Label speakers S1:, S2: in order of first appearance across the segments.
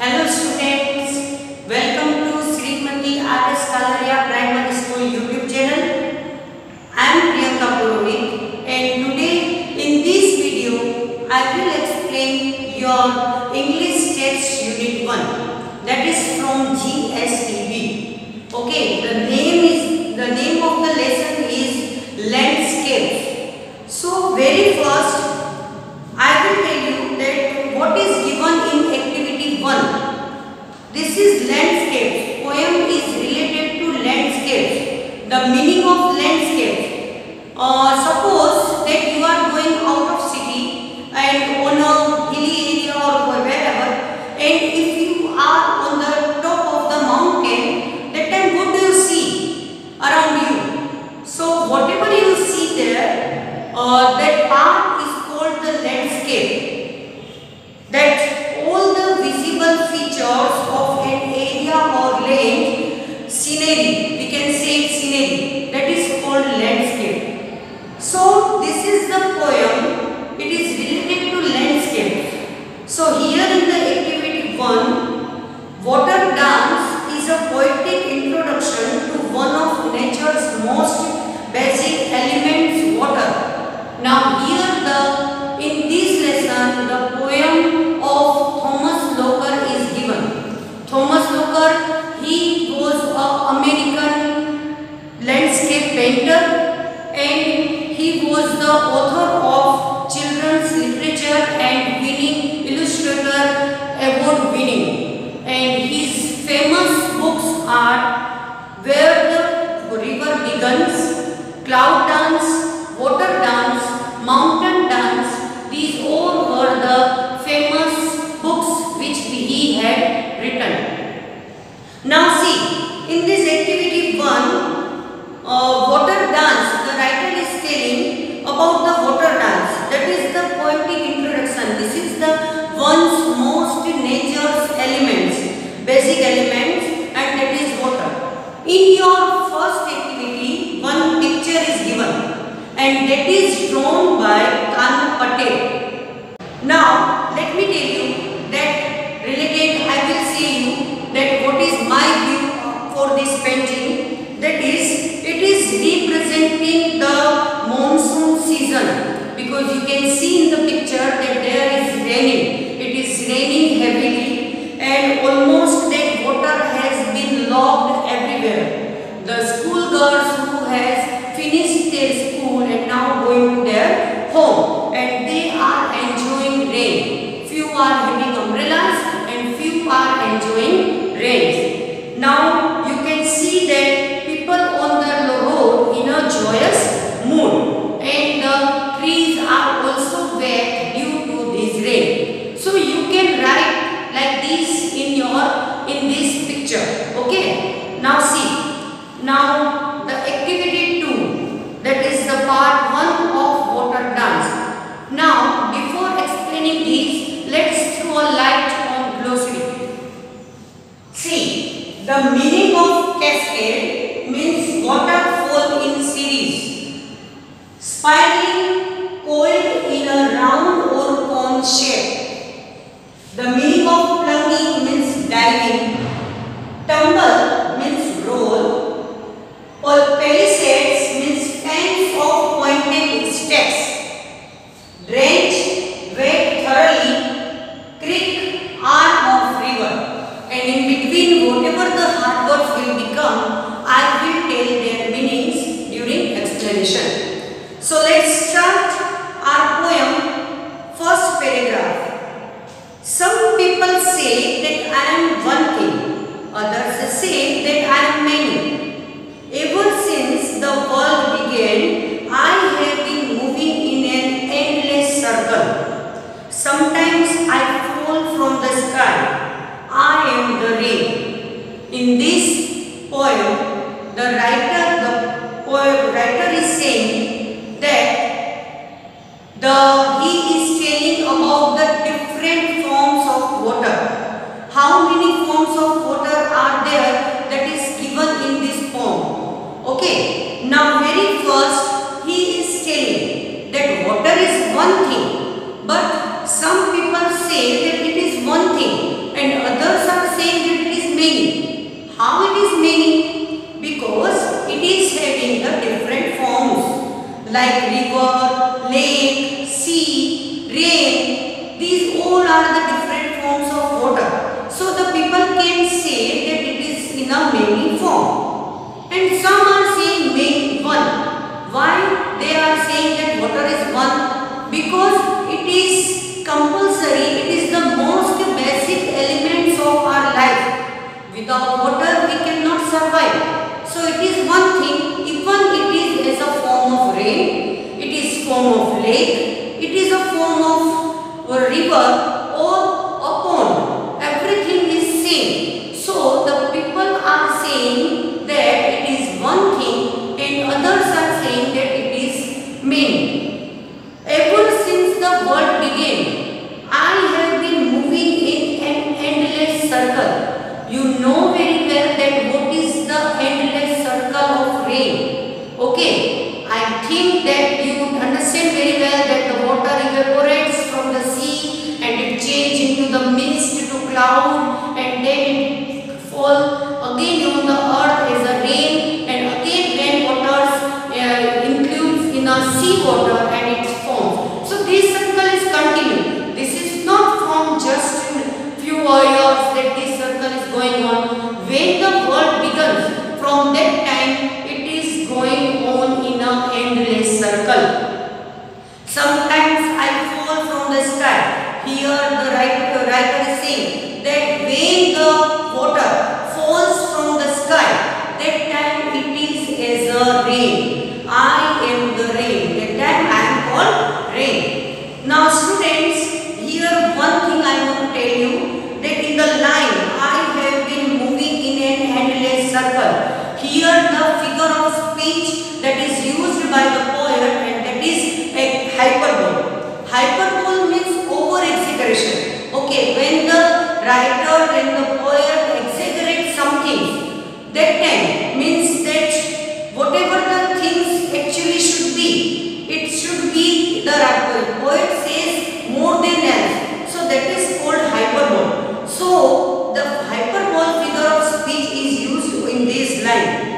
S1: Hello students, welcome to Srimati R.S. Kalaria Primary School YouTube channel. I am Priyanka Purohit and today in this video I will explain your English text unit 1, that is from GSEB. Okay, the name of the lesson is landscape. So very first I will tell you that what is given in activity 1. This is landscape. Poem is related to landscape. The meaning of landscape. Suppose that you are going out of city and on a hilly area or wherever, and if you are on the top of the mountain, that time what do you see around you? So whatever you see there, that part is called the landscape. That all the visible features of an area or land, scenery, we can say scenery, that is called landscape. So this is the poem, it is related to landscape. So here in the activity 1, water dance is a poetic introduction to one of nature's most basic elements, water. Now here in this lesson the poem of Thomas Locker is given. Thomas Locker, he was an American landscape painter and he was the author of children's literature and winning illustrator award winning. And his famous books are Where the River Begins, Cloud Dance, Water Dance, Mountain Dance. These all were the famous books which he had written. Now see, in this activity 1, water dance, the writer is telling about the water dance. That is the poetic introduction. This is the one's most nature's elements, basic elements, and that is water. In your first activity, one picture is given and that is drawn by Kanu Patel. Now let me tell you that related, I will say you that what is my view for this painting. That is, it is representing the monsoon season, because you can see in the picture that there is raining. It is raining heavily and almost that water has been locked everywhere. The school girls who has finished their school and now going to their home, and they are enjoying rain. Few are having umbrellas and few are enjoying rain. Now you can see that people on the road in a joyous mood, and the trees are also wet due to this rain. So you can write like this in this picture. Okay. Now see. Now the activity 2, that is the part 1 of water dance. Now before explaining this, let's throw a light on glossary. See, the meaning of cascade means waterfall in series, spiraling, coiled in a round or cone shape. The meaning of plunging means diving, tumble means roll, or palisades means fence of pointed steps, drench, wet thoroughly, creek, arm of river, and in between whatever the hard words will become, I will tell their meanings during explanation. So let's start our poem. First paragraph. Some people say that I am one thing, others say that I am many. Ever since the world began, I have been moving in an endless circle. Sometimes I fall from the sky. I am the rain. In this poem, the writer is saying that he is telling about the different forms of water. How many forms of water are there that is given in this poem? Okay, now very first he is telling that water is one thing, but some people say that it is one thing and others and some are saying main one. Why they are saying that water is one? Because it is compulsory, it is the most basic elements of our life. Without water we cannot survive. So it is one thing, even it is as a form of rain, it is form of lake, it is a form of a river or a pond. Everything is same. So the people are saying that it is one thing and others are saying that it is many. Ever since the world began, I have been moving in an endless circle. You know very well that what is the endless circle of rain. Okay, I think that you would understand very well that the water evaporates from the sea and it changes into the mist to cloud, and then it falls again on the earth as a rain, and again rain includes in a sea water and it forms. So this circle is continued. This is not from just few years that this circle is going on. When the world begins, from that time it is going on in a endless circle. Sometimes I fall from the sky. Here the writer is saying that when the water falls from the sky, that time it is as a rain. I am the rain. That time I am called rain. Now students, here one thing I want to tell you, that in the line I have been moving in an endless circle. Here the figure of speech that is used by the poet, and that is a hyperbole. Hyperbole means over exaggeration. Okay, when the writer and the poet exaggerate something, that time means that whatever the things actually should be, it should be, the poet says more than else. So that is called hyperbole. So the hyperbole figure of speech is used in this line.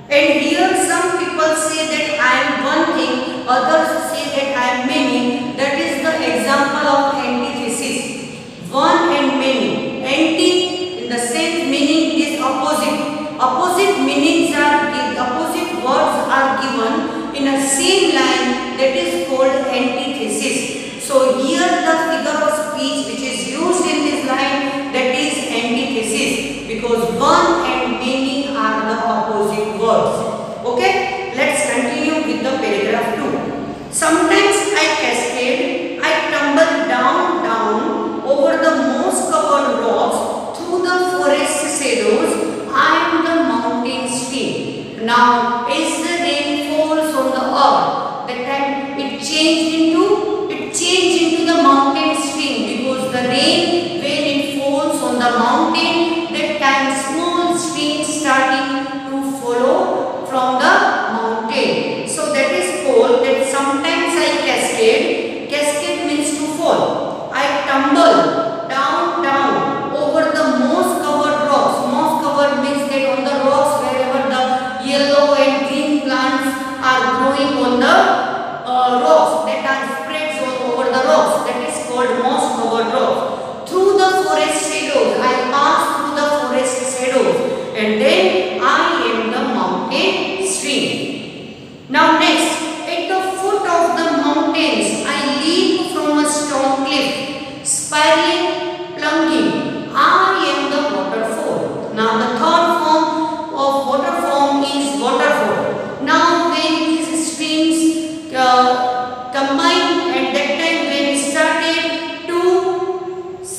S1: And here some people say that I am one thing, others say that I am many. That is the example of antithesis. One and many. Anti in the sense meaning is opposite. Opposite meanings are given, opposite words are given in a same line, that is called antithesis. So here the figure of speech which is used in this line, that is antithesis, because one and many are the opposite words. Okay, let's continue with the paragraph 2. Sometimes I cascade, I tumble down over the moss covered rocks, through the forest shadows, I am the mountain stream. Now as the rain falls on the earth, that time it changed into the mountain stream, because the rain when it falls on the mountain, that time small streams starting to follow from the mountain. So that is called that sometimes I cascade. Cascade means to fall. I tumble down over the moss covered rocks. Moss covered means that on the rocks wherever the yellow and green plants are growing on the rocks, that are spreads all over the rocks, that is called moss covered rocks. Through the forest shadows, I pass through the forest shadows, and then I am the mountain stream. Now next, at the foot of the mountains, I leap from a stone cliff, spiraling, plunging, I am the waterfall. Now the third form of water form is waterfall. Now when these streams combine, at that time when it started to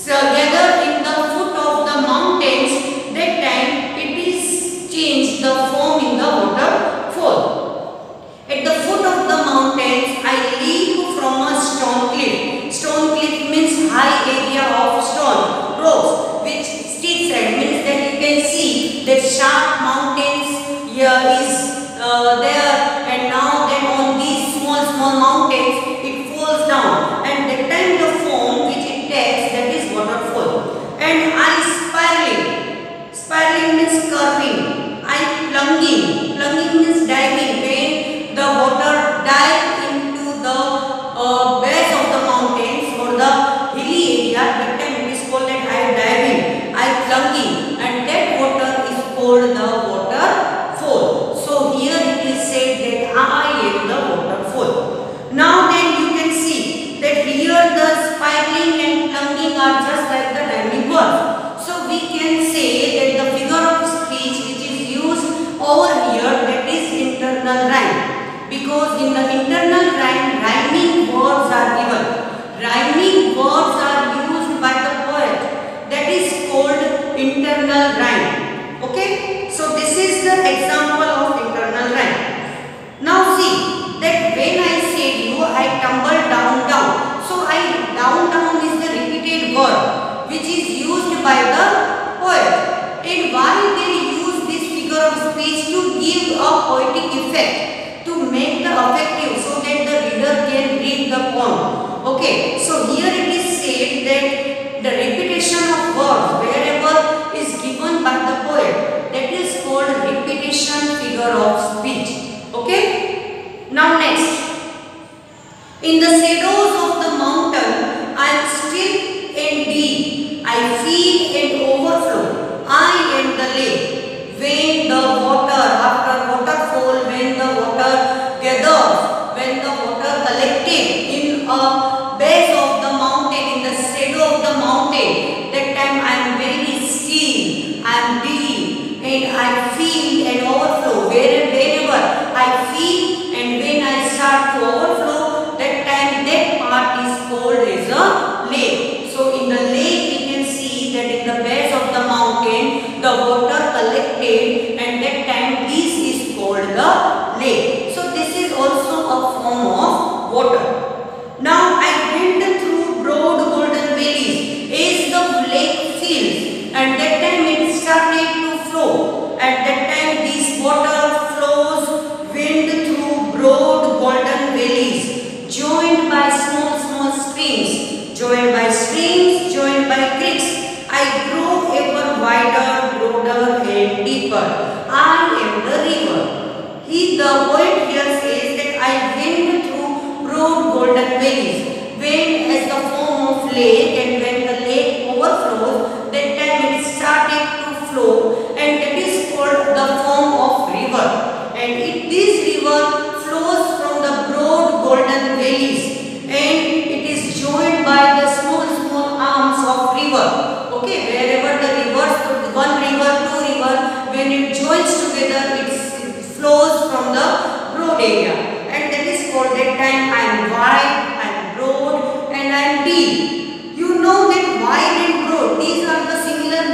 S1: gather in the foot of the mountains, that time it is changed the form in the waterfall. At the foot of the mountains, I leap from a stone cliff. Stone cliff means high area of stone, rocks, which steep side means that you can see that sharp mountains here is there, and now then on these small mountains it falls down, and that time the form which it takes, that is waterfall. And I spiraling means curving. I plunging means diving, when the water dive into the base of the mountains or the hilly area, that time it is called that I diving. I plunging, and that water is called the waterfall. internal rhyming words are given. Rhyming words are used by the poet. That is called internal rhyme. Okay. So this is the example of internal rhyme. Now see that when I said you, I tumble down down. So down is the repeated word which is used by the poet. And why they use this figure of speech? To give a poetic effect, to make the effective, so that the reader can read the poem. Okay, so here it is said that the repetition of words wherever is given by the poet, that is called repetition figure of speech. Okay, now next. In the shadows of the mountain, I am still and deep. I feel and overflow. I am the lake. When the water, after waterfall, when the water gathers, when the water collected in a base of the mountain, in the shadow of the mountain, that time I am very still, I am deep, and I feel and overflow. Wherever I feel and when I start to overflow, that time that part is called as a lake. So in the lake you can see that in the base of the mountain the water collected, and that time this is called the lake. So this is also a form of water. Now I went through broad golden valleys as the lake fills, and that time it started to flow. At that time this water flows, went through broad golden valleys, joined by small streams, joined by creeks. I grow ever wider, broader and deeper. I am the river. The poet here says that I went through broad golden valleys, when as the form of lake, and when the lake overflows, that time it started to flow, and that is called the form of river. And this river flows from the broad golden valleys, and it is joined by the small arms of river. Okay, wherever the rivers, one river, two river, when it joins together, it flows from the broad area, and that is called, that time I am wide, I am broad, and I am deep. You know that wide and broad, these are the similar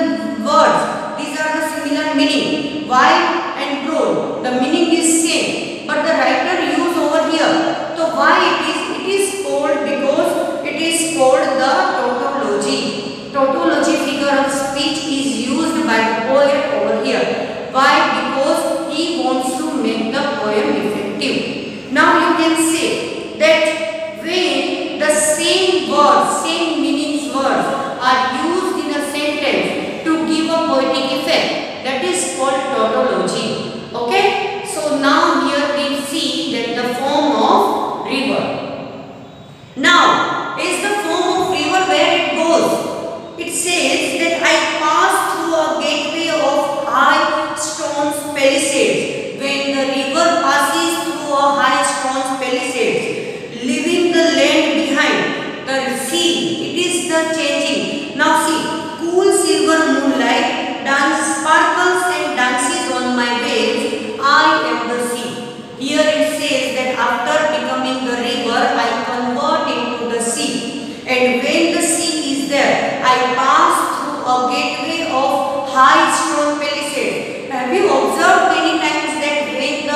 S1: words, these are the similar meaning. Wide and broad, the meaning is same, but the writer used over here. So why it is called, because it is called the tautology. Tautology figure of speech is used by the poet over here. Why? Because he wants to make the poem effective. Now you can say that when the same words, same meanings words are used in a sentence to give a poetic effect, that is called tautology. Okay? So now here we see that the form of river. Now, is the form of river where it goes? It says that I pass through a gateway of high stone palisades. When the river passes through a high stone palisades, leaving the land behind, the sea, it is the changing. Now see, cool silver moonlight sparkles and dances on my waves. I am the sea. Here it says that after becoming the river, I convert into the sea. And when the sea is there, I pass through a gateway of high stone palisades. Have you observed many times that when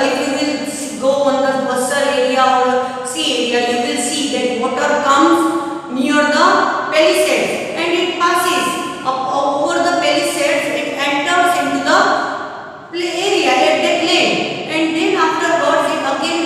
S1: if you will go on the coastal area or sea area, you will see that water comes near the palisades and it passes over the palisades, it enters into the area at that land, and then afterwards it again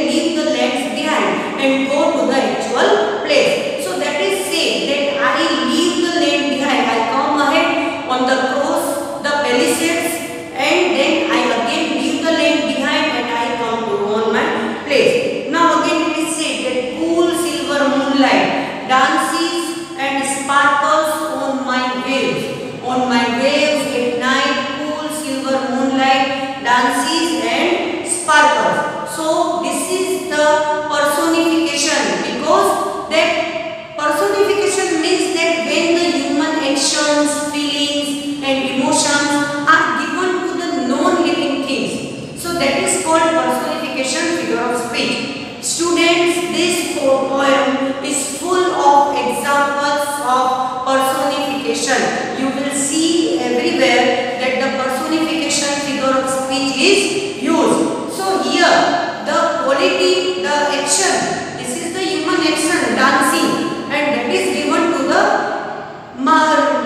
S1: leave the lands behind and go to the actual place. So that is saying that I leave the land behind, I come ahead on the cross the palisades, and then I again leave the land behind and I come to on my place. Now again it is said that cool silver moonlight dances and sparkles on my waves. On my waves at night, cool silver moonlight dances and sparkles. So this is the personification, because that personification means that when the human actions, feelings and emotions are given to the non-living things. So that is called personification figure of speech. personification. You will see everywhere that the personification figure of speech is used. So here the quality, the action, this is the human action, dancing, and that is given to the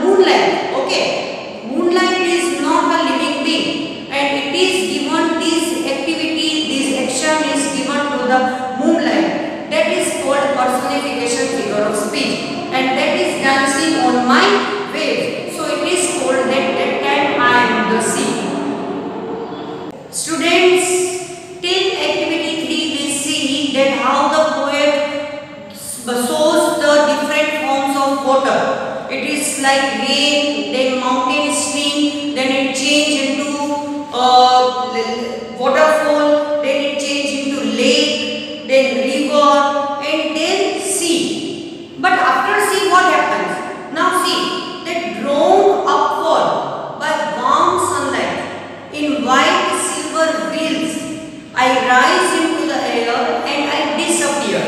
S1: moonlight. Okay, moonlight is not a living being, and it is given this activity, this action is given to the moonlight. That is called personification figure of speech, and that is dancing on my waves. So it is called that time I am the sea. Students, till activity 3 we see that how the poet shows the different forms of water. It is like rain, then mountain stream, then it change into waterfall, then it change into lake, then river, and then sea. But after sea what happens? Now see, that drawn upward by warm sunlight in white silver wheels, I rise into the air and I disappear.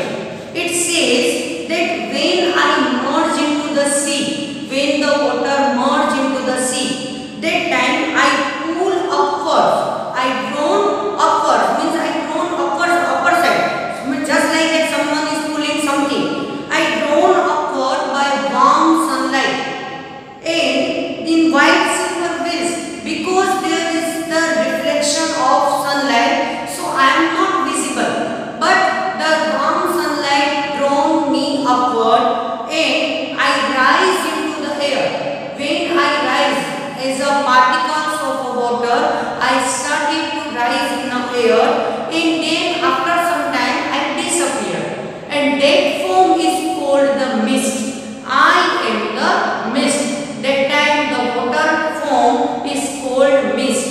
S1: It says that when I merge into the sea, when the water merge into the sea, that time I pull upwards, I drawn upwards, means I drawn upwards, upper side, just like that someone is pulling something. I drawn upward by warm sunlight and in white silver wheels, because there is the reflection of sunlight, so I am not visible, but the warm sunlight drawn me upward and I rise into the air. When I rise as a particles of water, I started to rise in the air, and then after some time I disappear, and that form is called the mist. I am the mist. That time the water form is called mist.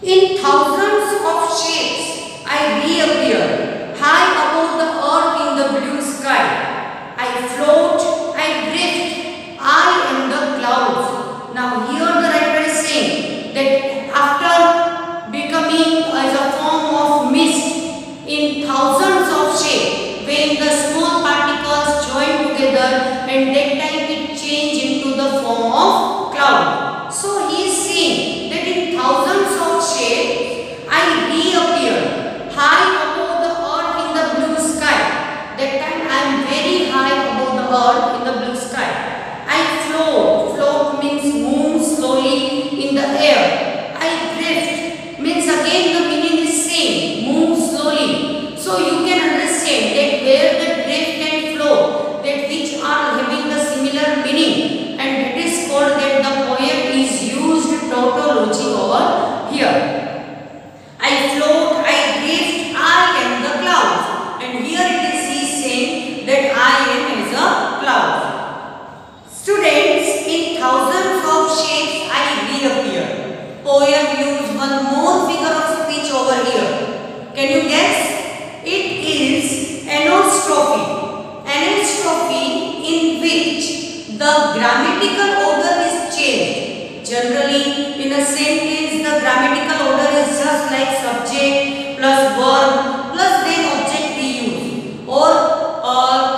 S1: In thousands of shapes I reappear, high above the earth in the blue sky. I float, I drift, I am the clouds. Now here the writer is saying that after becoming as a form of mist in thousands of shapes, when the small particles join together, and that time it change into the form of cloud. So he is saying that in thousands of shapes I reappear, high above the earth in the blue sky. That time I am very high above the earth in the blue sky. I float, float means move slowly in the air. I drift means again the meaning is same, move slowly. So you can understand that where the drift and flow, that which are having the similar meaning, and that is called that the poet is used tautology over here. I float, I drift, I am the clouds, and here it is he saying that I am as a cloud. Students, in thousands of shapes I reappear. Poet used one more figure of speech over here. Can you guess? It is anastrophe. Anastrophe in which the grammatical order is changed. Generally, in a sentence, the grammatical order is just like subject plus verb plus then object we use, or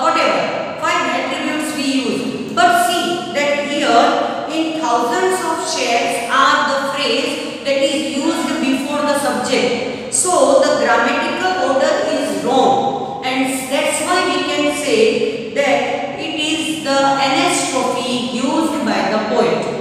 S1: whatever, 5 attributes we use. But see that here in thousands of shapes are the phrase that is used before the subject. So the grammatical order is wrong, and that's why we can say that it is the anastrophe used by the poet.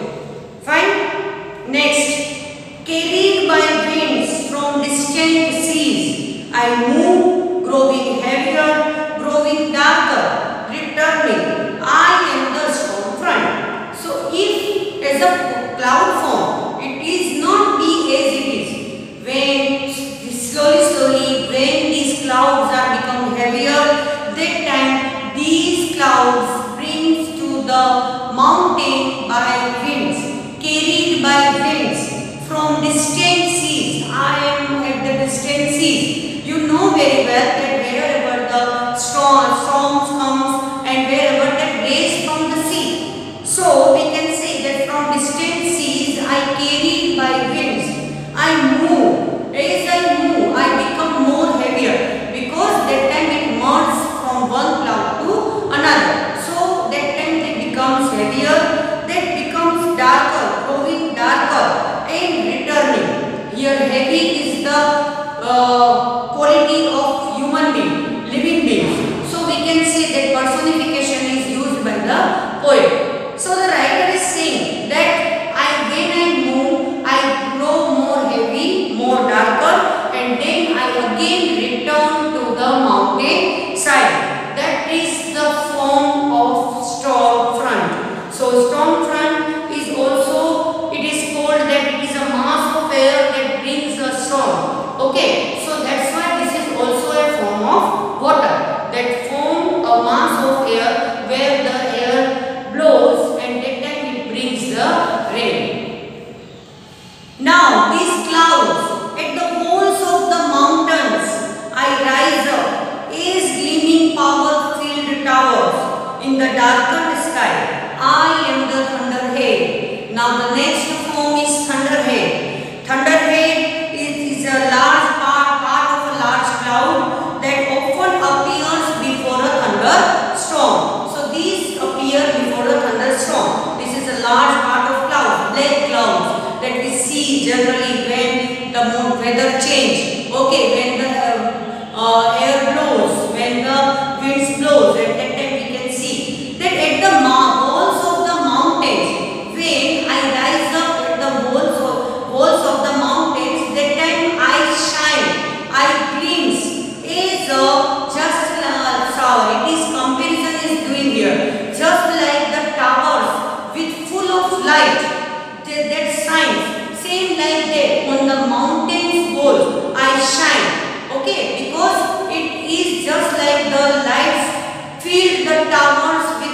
S1: Fine. Next, carried by winds from distant seas, I move, growing heavier, growing darker, returning. I am the storm front. So if as a cloud form, it is not be as it is. When slowly, when these clouds are become heavier, that time these clouds brings to the mountain by winds, carried by winds from distant seas. I am at the distant seas. You know very well that wherever the storms comes and wherever that rays from the sea. So we can say that from distant seas I carried by winds. I move. As I move, I become more heavier, because that time it merges from one cloud to another. So that time it becomes heavier sky. I am the thunderhead. Now the next form is thunderhead. Thunderhead is a large part of a large cloud that often appears before a thunderstorm. So these appear before a thunderstorm. This is a large part of clouds, black clouds that we see generally when the weather change. Okay, when the air blows, when the winds blows, at that time we can see that at the walls of the mountains, when I rise up at the walls of the mountains, that time I shine, I gleams. It is comparison is doing here, just like the towers with full of light that shines, same like that on the mountains wall I shine. Okay, because it is just like the lights fill the towers with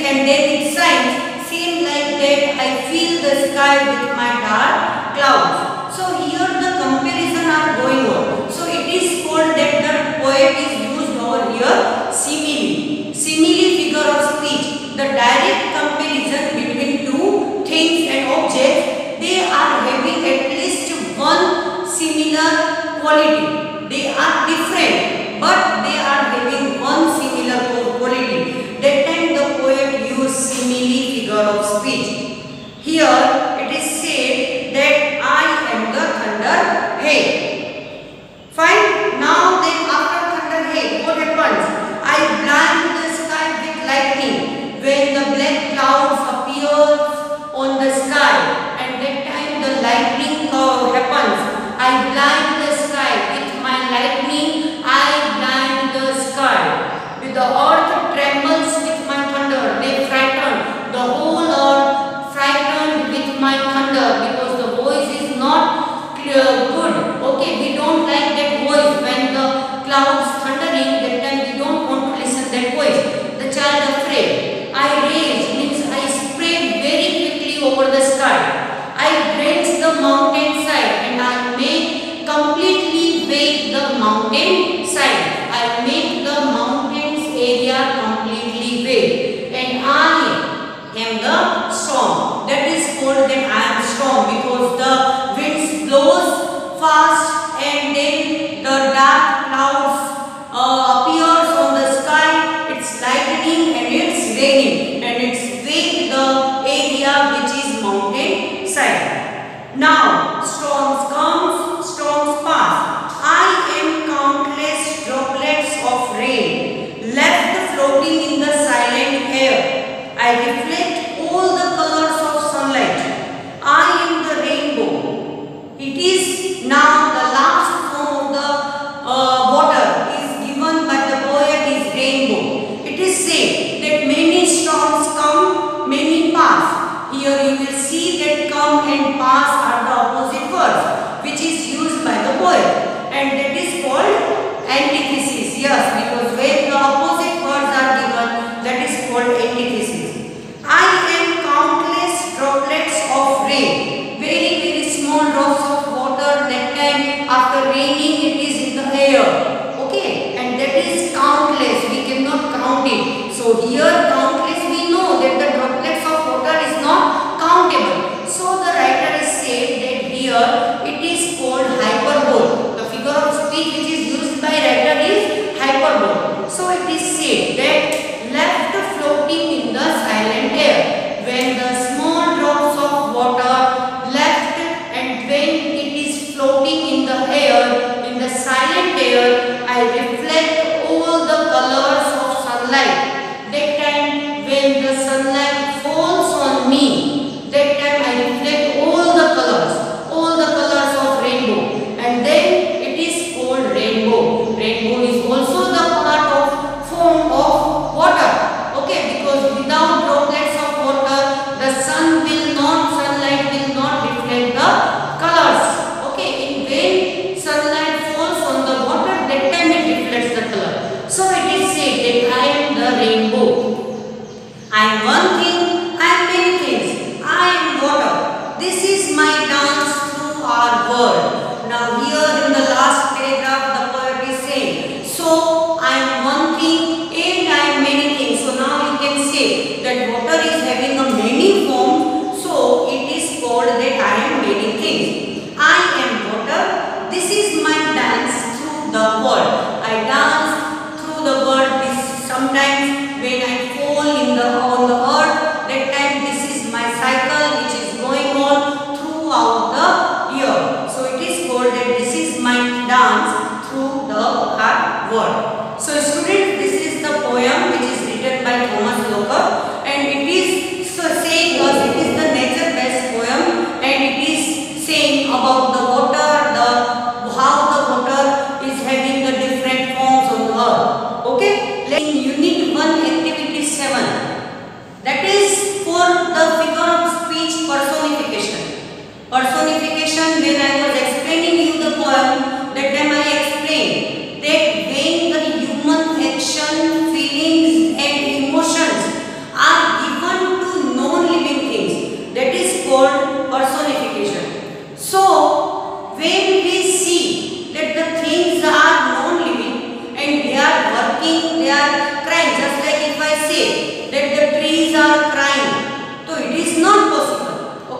S1: and then it shines, same like that I fill the sky with my dark clouds. So here the comparison are going on. So it is called that the poet is used over here simile figure of speech, the direct comparison between two things and objects. They are having at least one similar quality. They are different, but they are having one similar quality. That time the poet used simile figure of speech. Here it is said that I am the thunderhead. Fine. Now then after thunderhead, what happens? I blind the sky with lightning. When the black clouds appears on the sky, and that time the lightning happens, I blind the sky with my lightning. I blind the sky. With the earth trembles with my thunder. They frighten the whole earth, frightened with my thunder, because the voice is not clear, good. Okay, we don't like that voice when the clouds thundering. That time we don't want to listen that voice. The child afraid. I rage means I spread very quickly over the sky. I drench the mountain side and I make completely wake the mountain side. I make the mountains area completely wake. And I am the storm. That is called that I am storm, because the winds blows fast and then the dark clouds appears on the sky. It's lightning and it's raining and it's wake the area which is mountain side. Now storms comes, storms pass. I am countless droplets of rain left floating in the silent air. I reflect all the colors of sunlight. I am the rainbow. It is now the last form of the water is given by the poet is rainbow. It is said that many storms come, many pass. Here you will see that come and pass are the opposite words which is used by the poet, and that is called antithesis. Yes, because when the opposite words are given, that is called antithesis. I am countless droplets of rain, very small drops of water. That time after raining it is in the air. Okay, and that is countless, we cannot count it. So here countless, we know that the droplets of water is not countable. So the writer is said that here it is called hyperbole. The figure of speech which is used by writer is hyperbole. So it is said that left floating in the silent air, when the small drops of water left and when it is floating in the air, in the silent air, I reflect all the colors of sunlight. That time when the sunlight falls on me, that time I reflect all the colors of rainbow, and then it is called rainbow. Rainbow is also the part of form of water. Okay, because without droplets of water, the sunlight will not reflect the colors. Okay, when sunlight falls on the water, that time it reflects the color. So it is said that I am the rainbow. I am one thing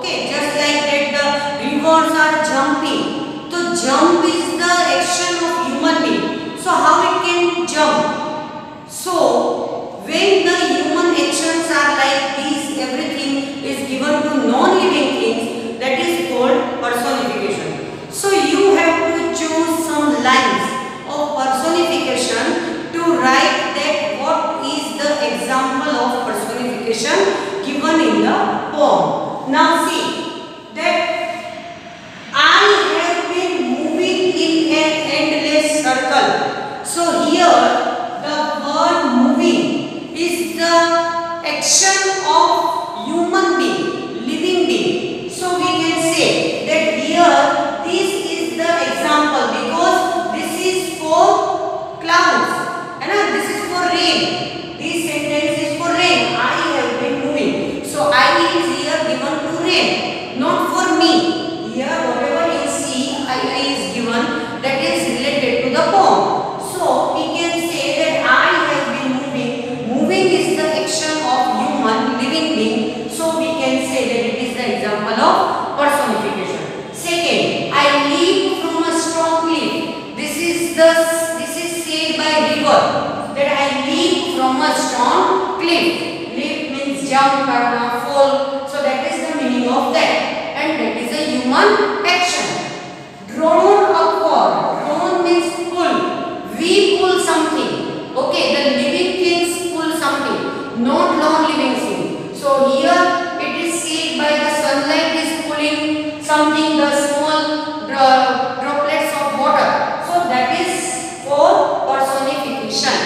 S1: Okay, just like that the rivers are jumping. So jump is the action of human being. So how it can jump? So when the human actions are like these, everything is given to non-living things, that is called personification. So you have to choose some lines of personification to write that what is the example of personification given in the poem. Now see that I have been moving in an endless circle. So here the word moving is the action of human being, living being. So we can say that here this is the example because this is for clouds and this is for rain. This sentence is for rain. I have been moving. So I is here given to rain, not for me. Here whatever you see I is given, that is related to the poem. So we can say that I have been moving. Moving is the action of human living being. So we can say that it is the example of personification. Second, I leap from a strong cliff. This is said by river that I leap from a strong cliff. Leap means jump or fall. So that is the meaning of that. And that is a human action. Drawn upward. Drawn means pull. We pull something. Okay, the living things pull something, not non-living things. So here it is said by the sunlight is pulling something, the small droplets of water. So that is for personification.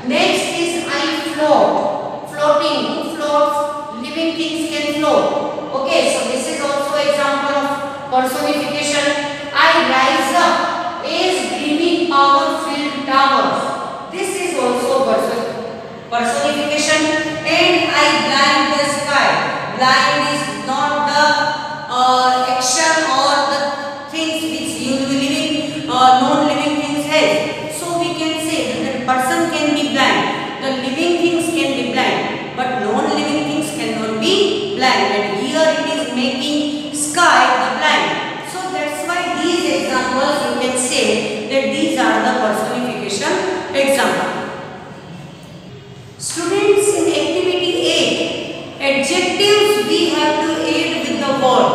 S1: Next is I float. Floating. Who floats? Living things can float. Okay, so this is also example of personification. I rise up as gleaming power-filled towers. This is also personification. And I blind the sky. Blind is not the action or the things which usually non-living things has. So we can say that the person can be blind. The living things can be blind, but non-living things cannot be blind. And here it is making sky the blind. So that's why these examples you can say that these are the personification examples. Students, in activity 8, adjectives we have to add with the word.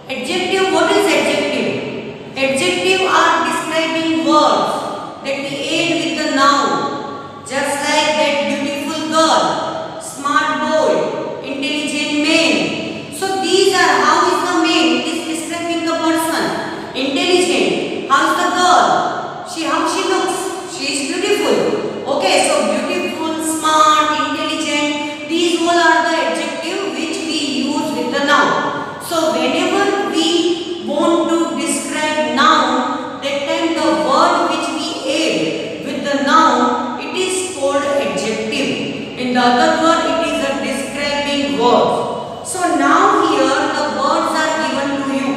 S1: Adjective, what is adjective? Adjective are describing words that we add with the noun. Just like that beautiful girl, smart boy, intelligent man. So these are, how is the man? It is describing the person. Intelligent. How is the girl? How she looks? She is beautiful. Okay, so beautiful, smart, intelligent. These all are the adjectives which we use with the noun. So whenever we want to describe noun, that time the word which we add with the noun, it is called adjective. In the other word, it is a describing word. So now here the words are given to you.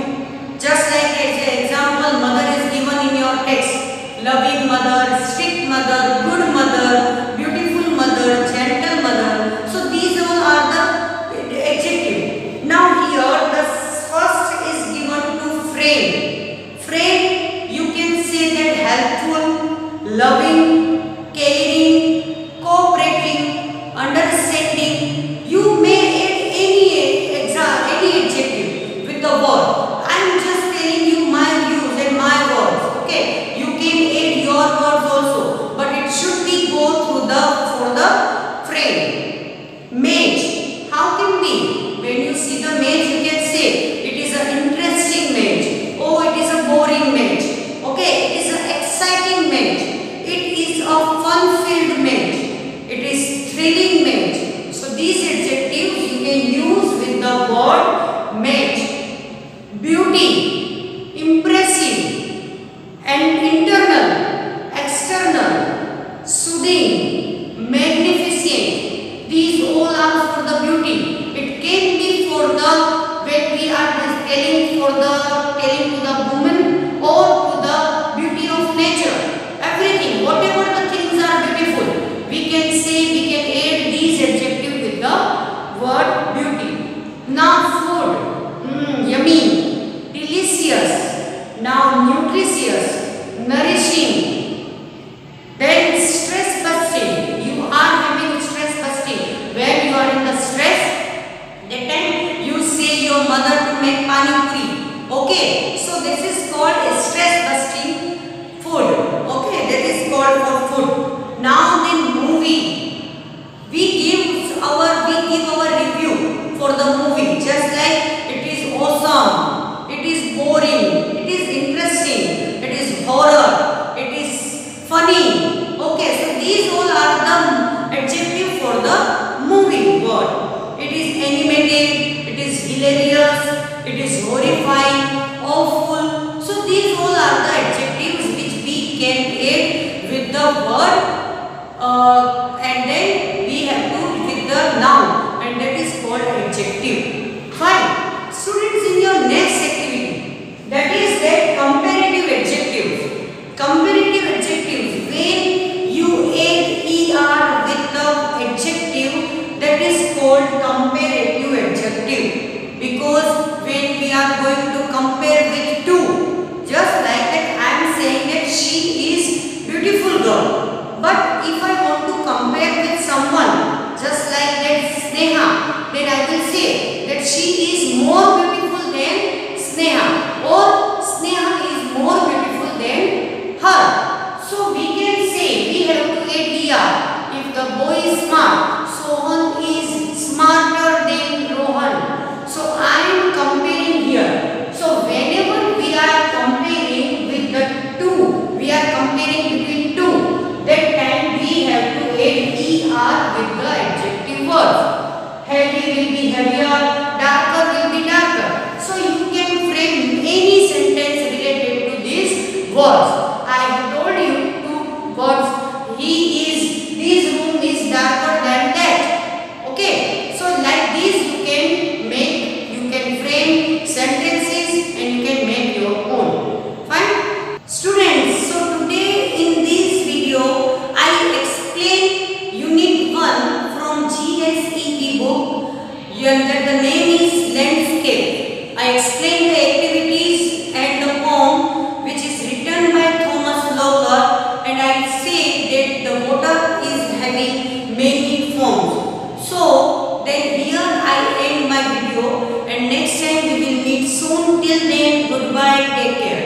S1: Just like as an example, mother is given in your text. Loving mother, strict mother, good mother, beautiful mother, gentle mother. So these all are the adjectives. Now here the first is given to friend. Friend, you can say that helpful, loving, caring, cooperating, understanding. You may add any adjective with the word. I am just telling you my views and my words. Okay, you can add your words also, but it should be go through for the friend. Mate, how can be? When you see the mate, you can say it is an interesting mate. Oh, it is a boring mate. Okay, it is an exciting mate. It is a fun-filled mate. It is thrilling mate. So these adjectives you can use with the word mate. Beauty, impressive, and internal, external, soothing, magnificent. These all are for the beauty. It can be for the when we are telling to the woman or to the beauty of nature. Everything, whatever the things are beautiful, we can add these adjectives with the word beauty. Now food. pani puri. Okay, so this is called stress busting food. Okay, that is called for food. Now then movie. We give our review for the movie, just like it is awesome, it is boring, it is interesting, it is horror, it is funny. Okay, so these all are the adjective for the movie word. It is animated, it is hilarious, it is horrifying, awful. So these all are the adjectives which we can add with the word and then we have to with the noun, and that is called adjective. Fine. Students, in your next activity, that is that comparative adjectives. Comparative adjectives, when you add er with the adjective, that is called comparative adjective. Because when we are going to compare with two, just like that I am saying that she is beautiful girl. But if I want to compare with someone, just like that Sneha, then I will say that she is more beautiful than Sneha, or Sneha is more beautiful than her. So we can say we have to add er. If the boy is smart, Sohan is smarter than Rohan. So I am comparing here. So whenever we are comparing with the two, we are comparing between two, that time we have to add er with the adjective words. Heavy will be heavier, darker will be darker. So you can frame any sentence related to these words. I have told you two words. This room is darker than that. Okay. So like this you can frame sentences and you can make your own. Fine. Students, so today in this video I explain unit 1 from GSEP book, and that the name is Landscape. I explain the activities and the poem which is written by Thomas Locker, and I say that the water is having many forms. So then here I end my video, and next time we will meet soon. Till then, goodbye, take care.